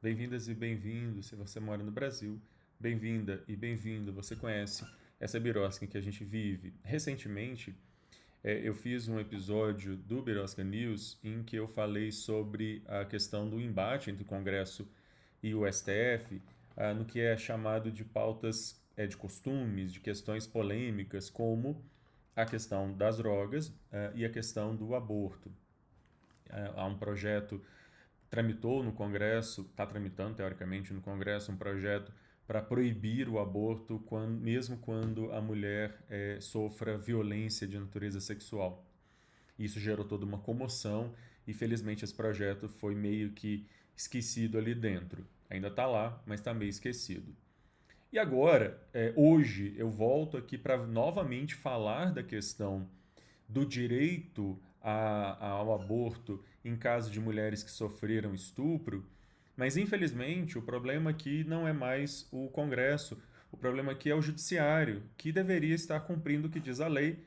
Bem-vindas e bem-vindos, se você mora no Brasil. Bem-vinda e bem-vindo, você conhece essa birosca em que a gente vive. Recentemente, eu fiz um episódio do Birosca News em que eu falei sobre a questão do embate entre o Congresso e o STF, no que é chamado de pautas de costumes, de questões polêmicas, como a questão das drogas e a questão do aborto. Há um projeto, tramitou no Congresso, está tramitando teoricamente no Congresso, um projeto para proibir o aborto mesmo quando a mulher sofra violência de natureza sexual. Isso gerou toda uma comoção e felizmente esse projeto foi meio que esquecido ali dentro. Ainda está lá, mas está meio esquecido. E agora, hoje, eu volto aqui para novamente falar da questão do direito ao aborto em caso de mulheres que sofreram estupro, mas infelizmente o problema aqui não é mais o Congresso, o problema aqui é o Judiciário, que deveria estar cumprindo o que diz a lei,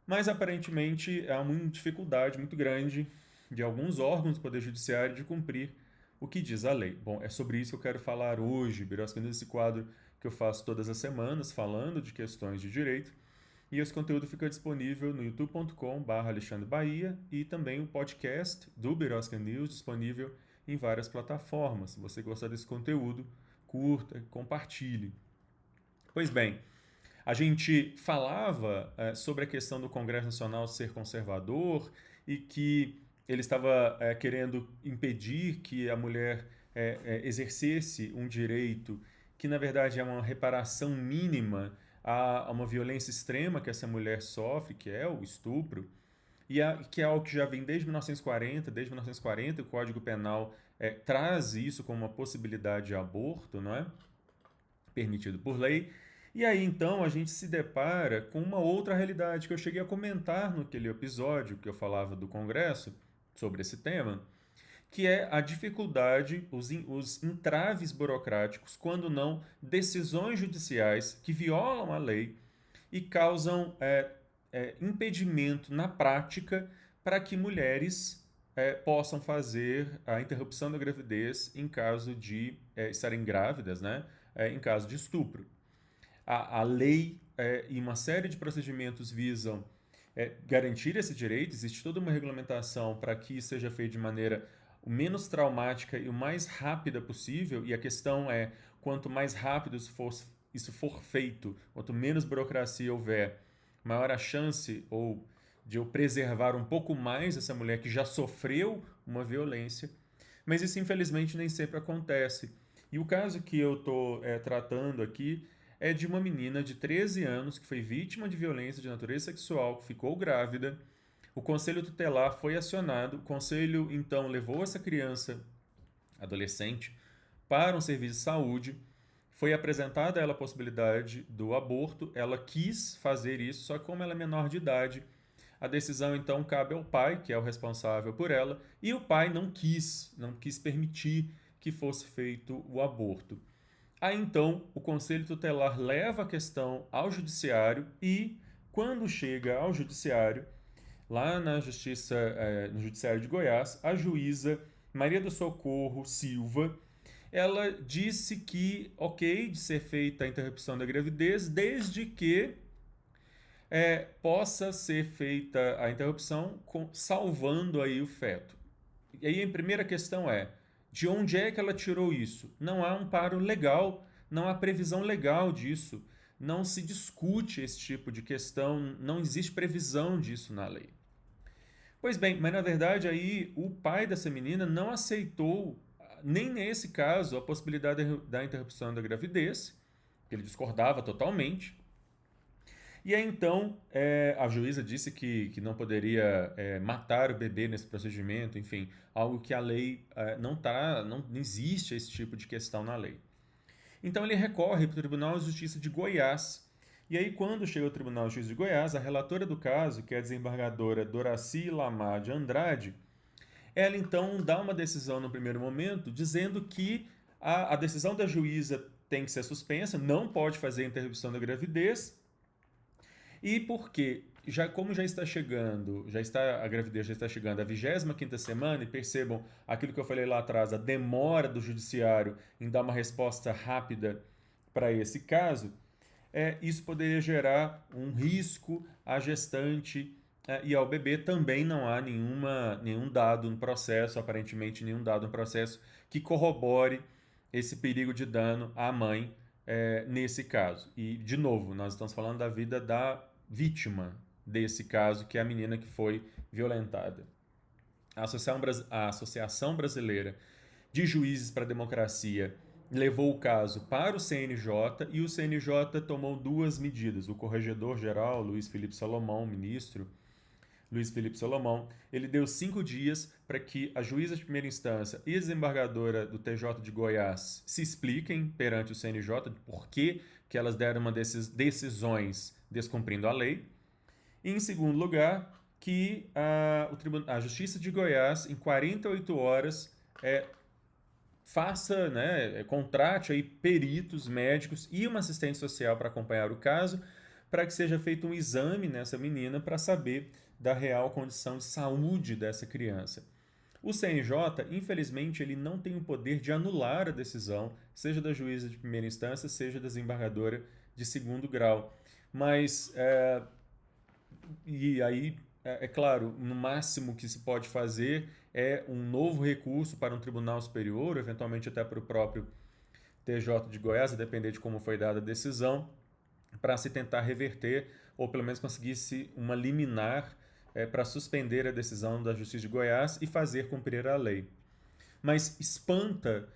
mas aparentemente há uma dificuldade muito grande de alguns órgãos do Poder Judiciário de cumprir o que diz a lei. Bom, é sobre isso que eu quero falar hoje, Birosca, nesse quadro que eu faço todas as semanas, falando de questões de direito. E esse conteúdo fica disponível no youtube.com/barra Alexandre Bahia e também o podcast do Birosca News disponível em várias plataformas. Se você gostar desse conteúdo, curta, compartilhe. Pois bem, a gente falava sobre a questão do Congresso Nacional ser conservador e que ele estava querendo impedir que a mulher exercesse um direito que, na verdade, é uma reparação mínima a uma violência extrema que essa mulher sofre, que é o estupro, que é algo que já vem desde 1940. Desde 1940, o Código Penal traz isso como uma possibilidade de aborto, não é? Permitido por lei. E aí então a gente se depara com uma outra realidade que eu cheguei a comentar naquele episódio que eu falava do Congresso sobre esse tema, que é a dificuldade, os entraves burocráticos, quando não decisões judiciais que violam a lei e causam impedimento na prática para que mulheres possam fazer a interrupção da gravidez em caso de estarem grávidas, né? Em caso de estupro. A lei e uma série de procedimentos visam garantir esse direito, existe toda uma regulamentação para que isso seja feito de maneira o menos traumática e o mais rápida possível, e a questão é, quanto mais rápido isso for feito, quanto menos burocracia houver, maior a chance ou de eu preservar um pouco mais essa mulher que já sofreu uma violência, mas isso infelizmente nem sempre acontece. E o caso que eu estou tratando aqui é de uma menina de 13 anos que foi vítima de violência de natureza sexual, que ficou grávida. O conselho tutelar foi acionado, o conselho então levou essa criança, adolescente, para um serviço de saúde. Foi apresentada a ela a possibilidade do aborto, ela quis fazer isso, só que como ela é menor de idade, a decisão então cabe ao pai, que é o responsável por ela, e o pai não quis permitir que fosse feito o aborto. Aí então o Conselho Tutelar leva a questão ao Judiciário e, quando chega ao Judiciário, lá na Justiça, no Judiciário de Goiás, a juíza Maria do Socorro Silva, ela disse que ok de ser feita a interrupção da gravidez, desde que possa ser feita a interrupção salvando aí o feto. E aí a primeira questão é, de onde é que ela tirou isso? Não há amparo legal, não há previsão legal disso, não se discute esse tipo de questão, não existe previsão disso na lei. Pois bem, mas na verdade aí o pai dessa menina não aceitou, nem nesse caso, a possibilidade da interrupção da gravidez, que ele discordava totalmente. E aí então a juíza disse que não poderia matar o bebê nesse procedimento, enfim, algo que a lei não existe esse tipo de questão na lei. Então ele recorre para o Tribunal de Justiça de Goiás. E aí quando chega ao Tribunal de Justiça de Goiás, a relatora do caso, que é a desembargadora Doraci Lamar de Andrade, ela então dá uma decisão no primeiro momento dizendo que a decisão da juíza tem que ser suspensa, não pode fazer a interrupção da gravidez. E por quê? como já está chegando, a gravidez já está chegando à 25ª semana, e percebam aquilo que eu falei lá atrás, a demora do judiciário em dar uma resposta rápida para esse caso, isso poderia gerar um risco à gestante e ao bebê. Também não há nenhum dado no processo, aparentemente nenhum dado no processo, que corrobore esse perigo de dano à mãe nesse caso. E, de novo, nós estamos falando da vida da vítima desse caso, que é a menina que foi violentada. A Associação Brasileira de Juízes para a Democracia levou o caso para o CNJ, e o CNJ tomou duas medidas. O corregedor-geral, Luiz Felipe Salomão, ministro Luiz Felipe Salomão, ele deu 5 dias para que a juíza de primeira instância e a desembargadora do TJ de Goiás se expliquem perante o CNJ de por que elas deram uma dessas decisões descumprindo a lei. E, em segundo lugar, que a Justiça de Goiás, em 48 horas, faça, contrate aí peritos médicos e uma assistente social para acompanhar o caso, para que seja feito um exame nessa menina para saber da real condição de saúde dessa criança. O CNJ, infelizmente, ele não tem o poder de anular a decisão, seja da juíza de primeira instância, seja da desembargadora de segundo grau. Mas, e aí, é claro, no máximo que se pode fazer é um novo recurso para um tribunal superior, eventualmente até para o próprio TJ de Goiás, a depender de como foi dada a decisão, para se tentar reverter, ou pelo menos conseguisse uma liminar para suspender a decisão da Justiça de Goiás e fazer cumprir a lei. Mas espanta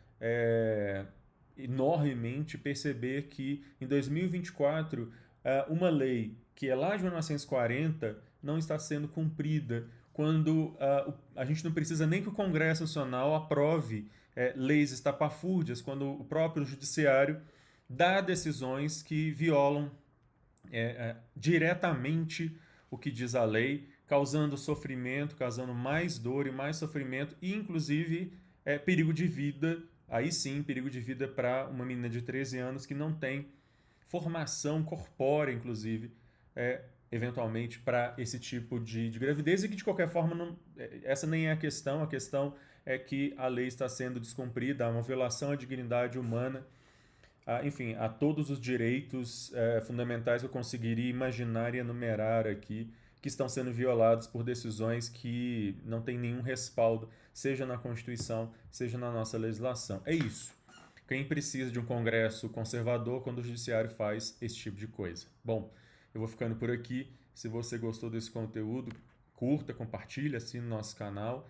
enormemente perceber que em 2024 uma lei que é lá de 1940 não está sendo cumprida, quando a gente não precisa nem que o Congresso Nacional aprove leis estapafúrdias, quando o próprio judiciário dá decisões que violam diretamente o que diz a lei, causando sofrimento, causando mais dor e mais sofrimento, e inclusive perigo de vida, aí sim, perigo de vida para uma menina de 13 anos que não tem formação corpórea, inclusive, eventualmente, para esse tipo de gravidez, e que de qualquer forma essa nem é a questão é que a lei está sendo descumprida, há uma violação à dignidade humana, enfim, a todos os direitos fundamentais que eu conseguiria imaginar e enumerar aqui, que estão sendo violados por decisões que não têm nenhum respaldo, seja na Constituição, seja na nossa legislação. É isso. Quem precisa de um Congresso conservador quando o Judiciário faz esse tipo de coisa? Bom, eu vou ficando por aqui. Se você gostou desse conteúdo, curta, compartilha, assine o nosso canal.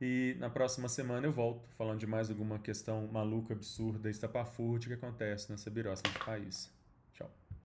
E na próxima semana eu volto falando de mais alguma questão maluca, absurda, estapafúrdia que acontece nessa birosca de país.